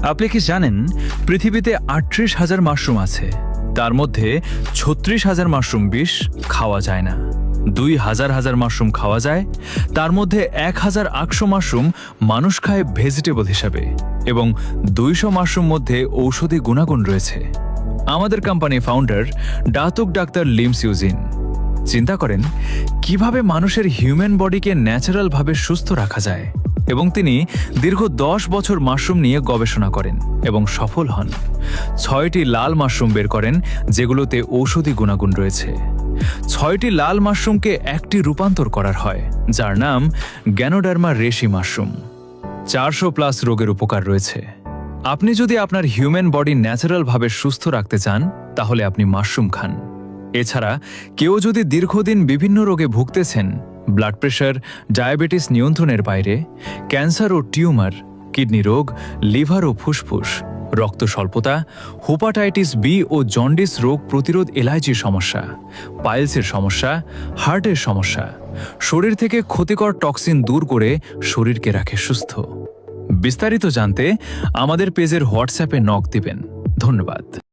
আপনি কি জানেন পৃথিবীতে ৩৮,০০০ মাশরুম আছে, তার মধ্যে ৩৬,০০০ মাশরুম বিষ খাওয়া যায় না। ২,০০০ মাশরুম খাওয়া যায়, তার মধ্যে ১,৮০০ মাশরুম মানুষ খায় ভেজিটেবল হিসাবে এবং ২০০ মাশরুম মধ্যে ঔষধি গুণাগুণ রয়েছে। আমাদের কোম্পানি ফাউন্ডার ডাতুক ডাক্তার লিম সিউজিন চিন্তা করেন কিভাবে মানুষের হিউম্যান বডিকে ন্যাচারালভাবে সুস্থ রাখা যায়, এবং তিনি দীর্ঘ ১০ বছর মাশরুম নিয়ে গবেষণা করেন এবং সফল হন। ৬টি লাল মাশরুম বের করেন যেগুলোতে ঔষধি গুণাগুণ রয়েছে। ৬টি লাল মাশরুমকে একটি রূপান্তর করার হয়, যার নাম গ্যানোডার্মা রেশি মাশরুম। ৪০০+ রোগের উপকার রয়েছে। আপনি যদি আপনার হিউম্যান বডি ন্যাচারালভাবে সুস্থ রাখতে চান তাহলে আপনি মাশরুম খান। এছাড়া কেউ যদি দীর্ঘদিন বিভিন্ন রোগে ভুগতেছেন, ব্লাড প্রেশার, ডায়াবেটিস নিয়ন্ত্রণের বাইরে, ক্যান্সার ও টিউমার, কিডনি রোগ, লিভার ও ফুসফুস, রক্ত স্বল্পতা, হেপাটাইটিস বি ও জন্ডিস রোগ প্রতিরোধ, অ্যালার্জির সমস্যা, পাইলসের সমস্যা, হার্টের সমস্যা, শরীর থেকে ক্ষতিকর টক্সিন দূর করে শরীরকে রাখে সুস্থ। বিস্তারিত জানতে আমাদের পেজের হোয়াটসঅ্যাপে নক দিবেন। ধন্যবাদ।